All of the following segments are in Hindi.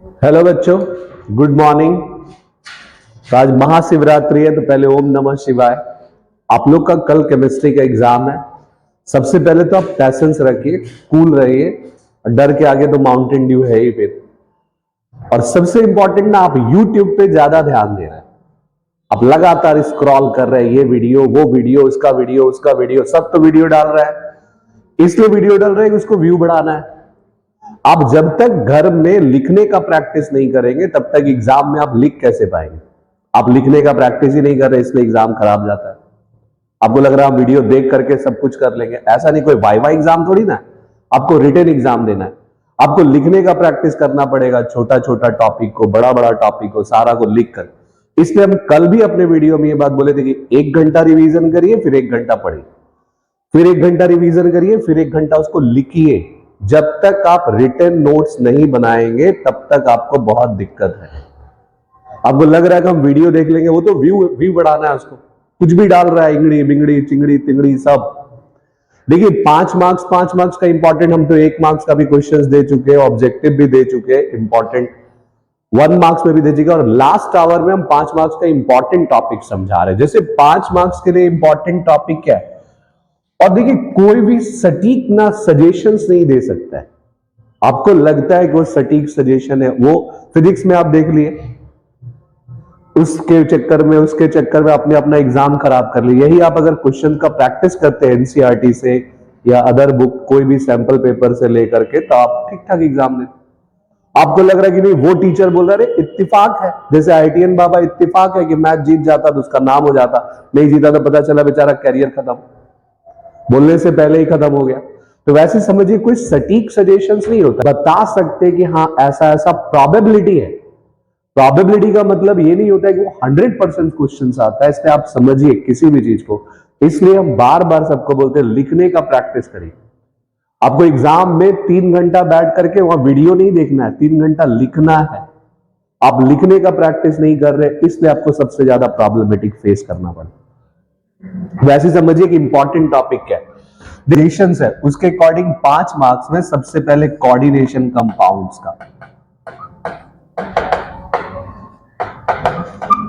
हेलो बच्चों, गुड मॉर्निंग। तो आज महाशिवरात्रि है, तो पहले ओम नमः शिवाय। आप लोग का कल केमिस्ट्री का एग्जाम है। सबसे पहले तो आप पैसेंस रखिए, कूल रहिए। डर के आगे तो माउंटेन ड्यू है ही फिर। और सबसे इंपॉर्टेंट ना, आप यूट्यूब पे ज्यादा ध्यान दे रहे हैं। आप लगातार स्क्रॉल कर रहे हैं, ये वीडियो वो वीडियो, उसका वीडियो उसका वीडियो, सब तो वीडियो डाल रहा है। इसलिए वीडियो डाल रहे हैं कि उसको व्यू बढ़ाना है। आप जब तक घर में लिखने का प्रैक्टिस नहीं करेंगे तब तक एग्जाम में आप लिख कैसे पाएंगे। आप लिखने का प्रैक्टिस ही नहीं कर रहे, इसलिए एग्जाम खराब जाता है। आपको लग रहा है आप वीडियो देख करके सब कुछ कर लेंगे, ऐसा नहीं। कोई वाइवा एग्जाम थोड़ी ना है, आपको रिटन एग्जाम देना है। आपको लिखने का प्रैक्टिस करना पड़ेगा, छोटा छोटा टॉपिक को, बड़ा बड़ा टॉपिक को, सारा को लिख कर। इसलिए हम कल भी अपने वीडियो में ये बात बोले थे कि 1 घंटा रिवीजन करिए, फिर 1 घंटा पढ़िए, फिर 1 घंटा रिवीजन करिए, फिर 1 घंटा उसको लिखिए। जब तक आप रिटन नोट्स नहीं बनाएंगे तब तक आपको बहुत दिक्कत है। आपको लग रहा है कि हम वीडियो देख लेंगे, वो तो व्यू बढ़ाना है उसको, कुछ भी डाल रहा है, इंगड़ी बिंगड़ी चिंगड़ी तिंगड़ी सब। देखिए 5 मार्क्स का इंपॉर्टेंट, हम तो 1 मार्क्स का भी क्वेश्चंस दे चुके हैं, ऑब्जेक्टिव भी दे चुके हैं, इंपॉर्टेंट 1 मार्क्स में भी दे चुके हैं। और लास्ट आवर में हम 5 मार्क्स का इंपॉर्टेंट टॉपिक समझा रहे हैं। जैसे 5 मार्क्स के लिए इंपॉर्टेंट टॉपिक क्या है। और देखिए कोई भी सटीक ना सजेशंस नहीं दे सकता है। आपको लगता है कि वो सटीक सजेशन है, वो फिजिक्स में आप देख लिए, उसके चक्कर में आपने अपना एग्जाम खराब कर लिया। यही आप अगर क्वेश्चन का प्रैक्टिस करते हैं एनसीईआरटी से या अदर बुक, कोई भी सैंपल पेपर से लेकर के, तो आप ठीक ठाक एग्जाम देते। आपको लग रहा है कि नहीं, वो टीचर बोल रहा है इत्तिफाक है, जैसे आईटीएन बाबा इत्तिफाक है कि मैच जीत जाता तो उसका नाम हो जाता, नहीं जीता तो पता चला बेचारा कैरियर खत्म, बोलने से पहले ही खत्म हो गया। तो वैसे समझिए कोई सटीक सजेशंस नहीं होता। बता सकते कि हाँ ऐसा ऐसा प्रोबेबिलिटी है। प्रोबेबिलिटी का मतलब ये नहीं होता है कि वो 100% क्वेश्चंस आता है। इसलिए आप समझिए किसी भी चीज को। इसलिए हम बार बार सबको बोलते हैं लिखने का प्रैक्टिस करिए। आपको एग्जाम में 3 घंटा बैठ करके वहां वीडियो नहीं देखना है, 3 घंटा लिखना है। आप लिखने का प्रैक्टिस नहीं कर रहे, इसलिए आपको सबसे ज्यादा प्रॉब्लमेटिक फेस करना पड़ा। वैसे समझिए कि इंपॉर्टेंट टॉपिक क्या है, रिलेशंस है, उसके अकॉर्डिंग 5 मार्क्स में सबसे पहले कोऑर्डिनेशन कंपाउंड्स का।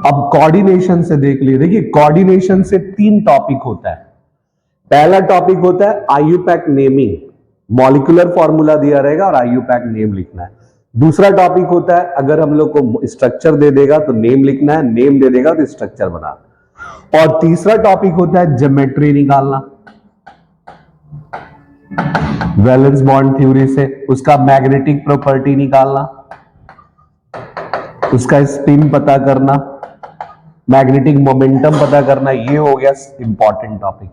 अब कोऑर्डिनेशन से देख लीजिए। देखिए कोऑर्डिनेशन से 3 टॉपिक होता है। पहला टॉपिक होता है आईयूपैक नेमिंग, मॉलिक्यूलर फॉर्मूला दिया रहेगा और आईयूपैक नेम लिखना है। दूसरा टॉपिक होता है अगर हम लोग को स्ट्रक्चर दे देगा तो नेम लिखना है, नेम दे देगा तो स्ट्रक्चर बना। और तीसरा टॉपिक होता है ज्योमेट्री निकालना, वैलेंस बॉन्ड थ्योरी से उसका मैग्नेटिक प्रॉपर्टी निकालना, उसका स्पिन पता करना, मैग्नेटिक मोमेंटम पता करना। ये हो गया इंपॉर्टेंट टॉपिक।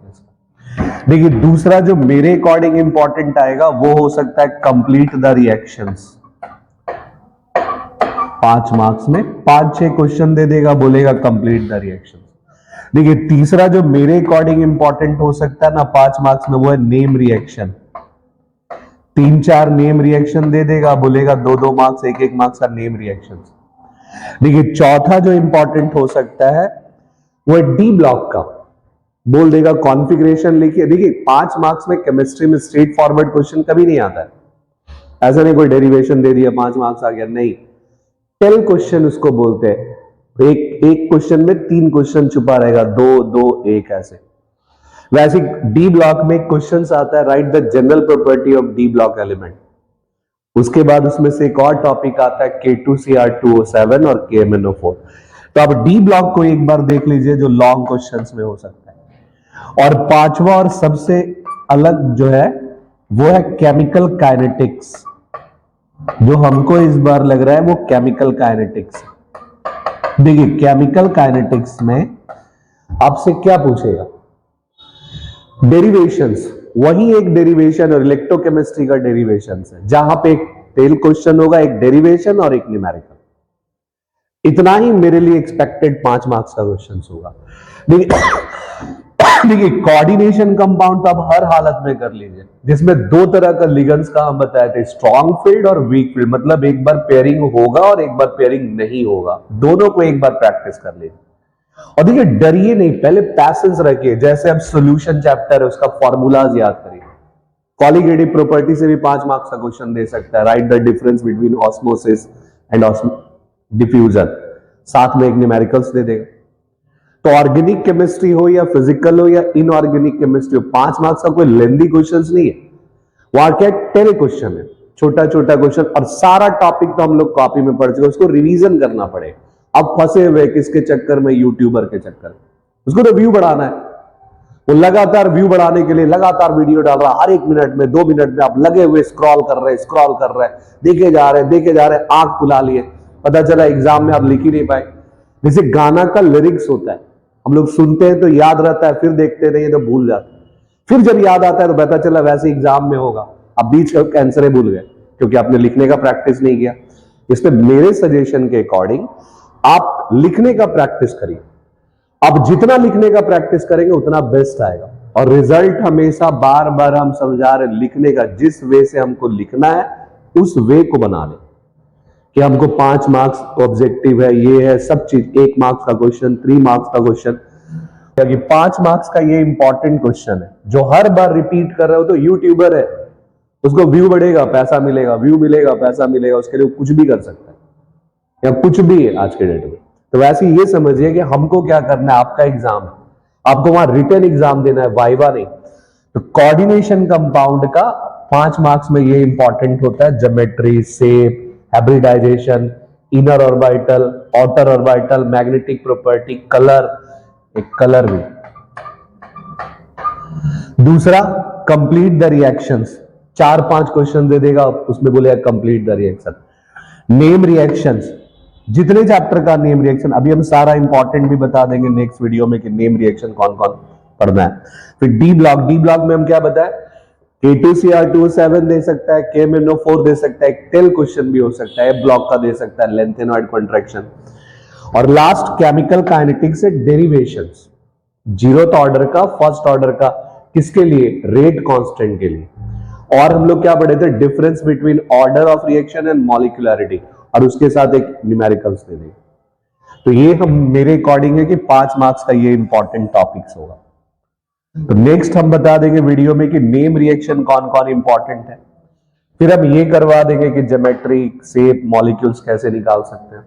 देखिए दूसरा जो मेरे अकॉर्डिंग इंपॉर्टेंट आएगा वो हो सकता है कंप्लीट द रिएक्शंस। 5 मार्क्स में 5-6 क्वेश्चन दे देगा, बोलेगा कंप्लीट द रिएक्शंस। देखिए तीसरा जो मेरे अकॉर्डिंग इंपॉर्टेंट हो सकता है ना 5 मार्क्स में, वो है नेम रिएक्शन। 3-4 नेम रिएक्शन दे देगा, बोलेगा 2-2 मार्क्स, 1-1 मार्क्स का नेम रिएक्शन। देखिए चौथा जो इंपॉर्टेंट हो सकता है वो है डी ब्लॉक का, बोल देगा कॉन्फ़िगरेशन लिखिए। देखिए 5 मार्क्स में केमिस्ट्री में स्ट्रेट फॉरवर्ड क्वेश्चन कभी नहीं आता है। ऐसा नहीं कोई डेरिवेशन दे दिया 5 मार्क्स आ गया, नहीं। टेल क्वेश्चन उसको बोलते हैं। एक क्वेश्चन में 3 क्वेश्चन छुपा रहेगा, 2-2-1 ऐसे। वैसे डी ब्लॉक में क्वेश्चन आता है right the general property of D block element. उसके बाद उसमें से एक और टॉपिक आता है K2Cr2O7 और KMnO4। तो आप डी ब्लॉक को एक बार देख लीजिए जो लॉन्ग क्वेश्चंस में हो सकता है। और पांचवा और सबसे अलग जो है वो है केमिकल काइनेटिक्स। जो हमको इस बार लग रहा है वो केमिकल काइनेटिक्स। देखिए केमिकल काइनेटिक्स में आपसे क्या पूछेगा, डेरिवेशंस। वही एक डेरिवेशन और इलेक्ट्रोकेमिस्ट्री का डेरिवेशन है, जहां पे एक टेल क्वेश्चन होगा, एक डेरिवेशन और एक न्यूमेरिकल। इतना ही मेरे लिए एक्सपेक्टेड 5 मार्क्स का क्वेश्चन होगा। देखिए कोऑर्डिनेशन कंपाउंड तो आप हर हालत में कर लीजिए, जिसमें 2 तरह का लिगेंड्स का हम बताए थे, स्ट्रॉन्ग फील्ड और वीक फील्ड। मतलब एक बार पेयरिंग होगा और एक बार पेयरिंग नहीं होगा, दोनों को एक बार प्रैक्टिस कर लीजिए। और देखिए डरिए नहीं, पहले पैसेंस रखिए। जैसे अब सॉल्यूशन चैप्टर है, उसका फॉर्मूलाज याद करिए। कॉलीगेटिव प्रॉपर्टी से भी 5 मार्क्स का क्वेश्चन दे सकता है, right the difference between osmosis, and diffusion, साथ में एक न्यूमेरिकल्स दे देगा। तो ऑर्गेनिक केमिस्ट्री हो या फिजिकल हो या इनऑर्गेनिक केमिस्ट्री हो, 5 मार्क्स का कोई लेंदी क्वेश्चन नहीं है। वहां क्या टेली क्वेश्चन है, छोटा छोटा क्वेश्चन, और सारा टॉपिक तो हम लोग कॉपी में पढ़ चुके, उसको रिवीजन करना पड़ेगा। अब फंसे हुए किसके चक्कर में, यूट्यूबर के चक्कर में। उसको तो व्यू बढ़ाना है, वो लगातार व्यू बढ़ाने के लिए लगातार वीडियो डाल रहा है, हर 1 मिनट में 2 मिनट में आप लगे हुए स्क्रॉल कर रहे हैं, देखे जा रहे हैं, आंख फुला लिए, पता चला एग्जाम में आप लिख ही नहीं पाए। जैसे गाना का लिरिक्स होता है, हम लोग सुनते हैं तो याद रहता है, फिर देखते नहीं तो भूल जाते हैं, फिर जब याद आता है तो पता चला वैसे एग्जाम में होगा, आप बीच का आंसर ही भूल गए क्योंकि आपने लिखने का प्रैक्टिस नहीं किया। इसमें मेरे सजेशन के अकॉर्डिंग आप लिखने का प्रैक्टिस करिए। अब जितना लिखने का प्रैक्टिस करेंगे उतना बेस्ट आएगा, और रिजल्ट हमेशा बार बार हम समझा रहे, लिखने का जिस वे से हमको लिखना है उस वे को बना ले, कि हमको 5 मार्क्स ऑब्जेक्टिव है, ये है सब चीज, 1 मार्क्स का क्वेश्चन, 3 मार्क्स का क्वेश्चन, क्योंकि 5 मार्क्स का ये इंपॉर्टेंट क्वेश्चन है जो हर बार रिपीट कर रहे हो। तो यूट्यूबर है, उसको व्यू बढ़ेगा पैसा मिलेगा, व्यू मिलेगा पैसा मिलेगा, उसके लिए कुछ भी कर सकता है या कुछ भी है आज के डेट में। तो वैसे ये समझिए कि हमको क्या करना है, आपका एग्जाम है, आपको वहां रिटन एग्जाम देना है, वाइवा नहीं। तो कोऑर्डिनेशन कंपाउंड का 5 मार्क्स में ये इंपॉर्टेंट होता है, geometry, shape, hybridisation, inner orbital, outer orbital, magnetic property, colour, एक कलर भी। दूसरा, कंप्लीट द रिएक्शंस, 4-5 क्वेश्चन दे देगा, उसमें बोलेगा complete the reaction. Name reactions, जितने चैप्टर का नेम रिएक्शन, अभी हम सारा इंपॉर्टेंट भी बता देंगे नेक्स्ट वीडियो में कि नेम रिएक्शन कौन कौन पढ़ना है। फिर डी ब्लॉक में हम क्या बताएं, K2Cr2O7 दे सकता है, KMnO4 दे सकता है, टेल क्वेश्चन भी हो सकता है, ब्लॉक का दे सकता है, लेंथेनॉइड कॉन्ट्रैक्शन। और लास्ट केमिकल काइनेटिक्स से डेरिवेशंस, 0th ऑर्डर का, 1st ऑर्डर का, किसके लिए, रेट कांस्टेंट के लिए। और हम लोग क्या पढ़े थे, difference between order of reaction and molecularity, और उसके साथ एक न्यूमेरिकल्स दे देंगे। तो ये हम मेरे अकॉर्डिंग है कि 5 मार्क्स का ये इंपॉर्टेंट टॉपिक्स होगा। तो नेक्स्ट हम बता देंगे वीडियो में कि नेम रिएक्शन कौन कौन इंपॉर्टेंट है, फिर हम ये करवा देंगे कि ज्योमेट्री, शेप, मॉलिक्यूल्स कैसे निकाल सकते हैं।